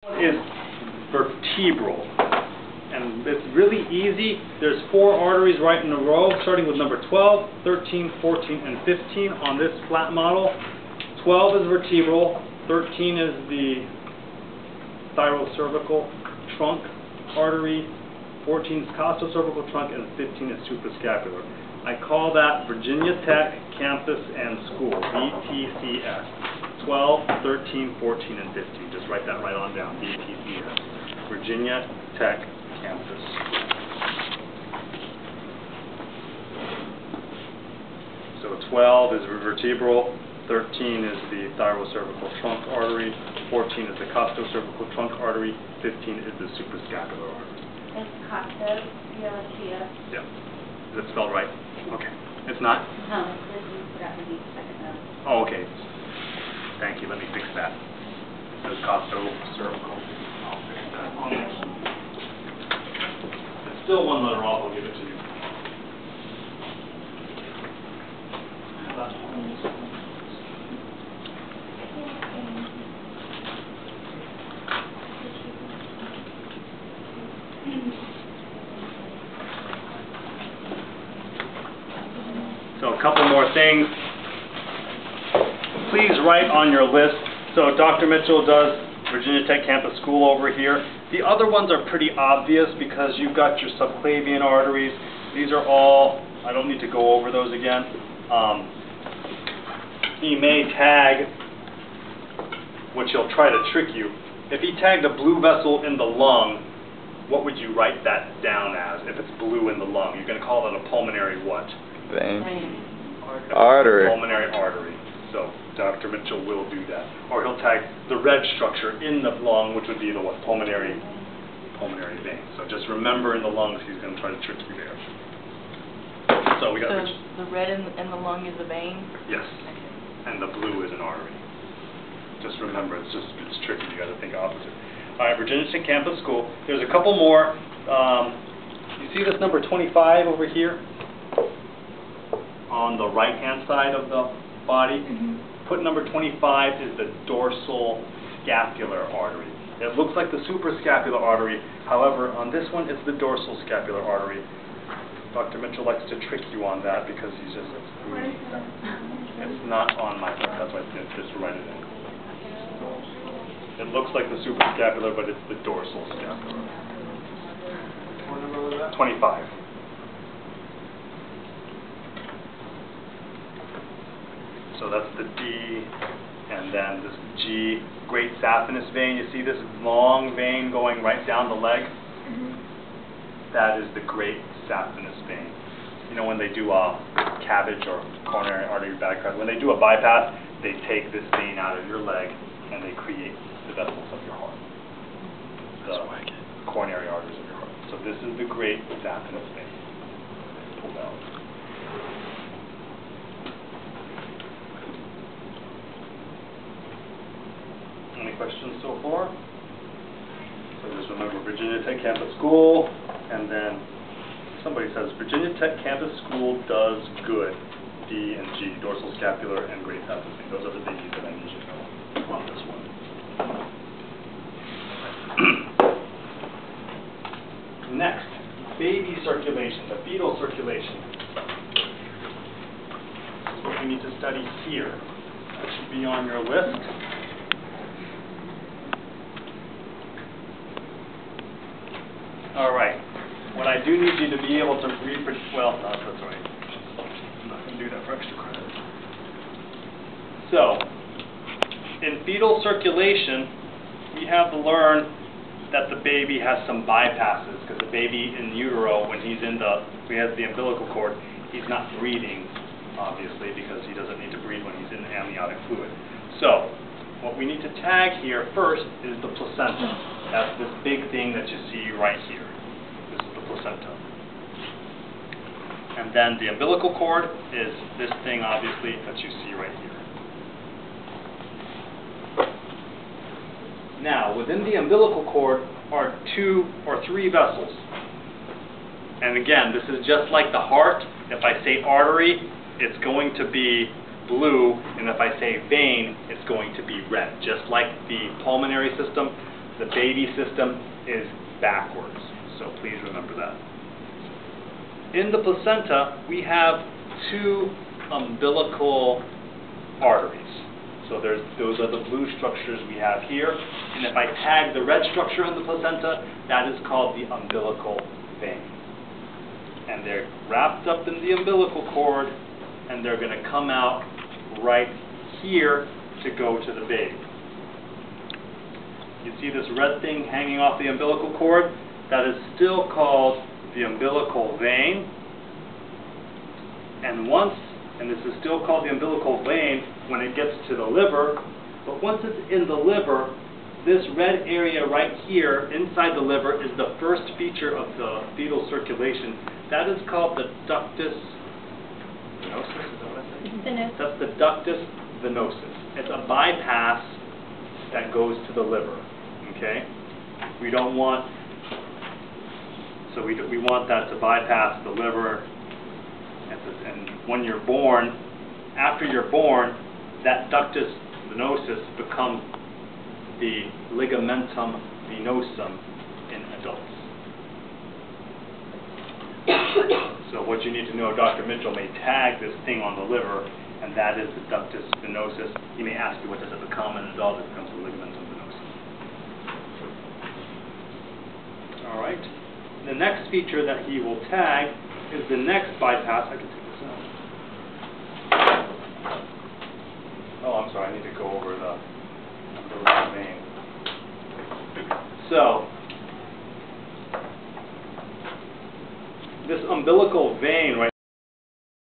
Is vertebral, and it's really easy. There's 4 arteries right in a row, starting with number 12, 13, 14, and 15 on this flat model. 12 is vertebral, 13 is the thyrocervical trunk artery, 14 is costocervical trunk, and 15 is suprascapular. I call that Virginia Tech Campus and School, VTCS. 12, 13, 14, and 15. Just write that right on down, VTCS. Virginia Tech Campus. So 12 is vertebral, 13 is the thyrocervical trunk artery, 14 is the costocervical trunk artery, 15 is the suprascapular artery. It's costo, C-O-S-T-O. Yeah. Is it spelled right? Okay. It's not? No, it's you forgot to be second note. Oh, okay. Thank you. Let me fix that. It says costocervical. I'll fix that on there. It's still one letter off. I'll give it to you. So a couple more things. Please write on your list. So Dr. Mitchell does Virginia Tech Campus School over here. The other ones are pretty obvious because you've got your subclavian arteries. These are all, I don't need to go over those again. He may tag, which he'll try to trick you. If he tagged a blue vessel in the lung, what would you write that down as if it's blue in the lung? You're going to call it a pulmonary what? Vein. Artery. Pulmonary artery. So Dr. Mitchell will do that. Or he'll tag the red structure in the lung, which would be the what? Pulmonary vein. So just remember in the lungs, he's going to try to trick you there. So we got the red in the lung is a vein? Yes. And the blue is an artery. Just remember, it's tricky. You got to think opposite. All right, Virginia Tech Campus School. There's a couple more. You see this number 25 over here on the right-hand side of the body? Put number 25 is the dorsal scapular artery. It looks like the suprascapular artery. However, on this one, it's the dorsal scapular artery. Dr. Mitchell likes to trick you on that because he's just, it's not on my book. That's why I just write it in. It looks like the suprascapular, but it's the dorsal scapular. What number was that? 25. So that's the D, and then this G, great saphenous vein. You see this long vein going right down the leg? That is the great saphenous vein. You know when they do a CABG or coronary artery bypass, when they do a bypass, they take this vein out of your leg and they create the vessels of your heart. The coronary arteries of your heart. So this is the great saphenous vein. Pulled out. Any questions so far? So just remember Virginia Tech Campus School, and then somebody says Virginia Tech Campus School does good. D and G, dorsal scapular and great saphenous vein. Those are the biggies that I need you to know on this one. Next, baby circulation, the fetal circulation. This is what we need to study here. That should be on your list. All right. What I do need you to be able to reproduce, well, no, that's all right. I'm not going to do that for extra credit. So, in fetal circulation, we have to learn that the baby has some bypasses, because the baby in utero, when he has the umbilical cord, he's not breathing, obviously, because he doesn't need to breathe when he's in amniotic fluid. So, what we need to tag here first is the placenta. That's this big thing that you see right here. This is the placenta. And then the umbilical cord is this thing, obviously, that you see right here. Now, within the umbilical cord are 2 or 3 vessels. And again, this is just like the heart. If I say artery, it's going to be blue, and if I say vein, it's going to be red. Just like the pulmonary system, The baby system is backwards, so please remember that. In the placenta, we have two umbilical arteries. So those are the blue structures we have here. And if I tag the red structure in the placenta, that is called the umbilical vein. And they're wrapped up in the umbilical cord, and they're going to come out right here to go to the baby. You see this red thing hanging off the umbilical cord? That is still called the umbilical vein. And this is still called the umbilical vein when it gets to the liver, but once it's in the liver, this red area right here inside the liver is the first feature of the fetal circulation. That is called the ductus venosus, is that what I said? That's the ductus venosus. It's a bypass that goes to the liver, okay? We don't want, so we want that to bypass the liver. And when you're born, after you're born, that ductus venosus becomes the ligamentum venosum in adults. So what you need to know, Dr. Mitchell may tag this thing on the liver, and that is the ductus venosus. He may ask you what does it become in an adult. It becomes the ligamentum venosum. All right. The next feature that he will tag is the next bypass. I can take this out. Oh, I'm sorry. I need to go over the umbilical vein. So, this umbilical vein right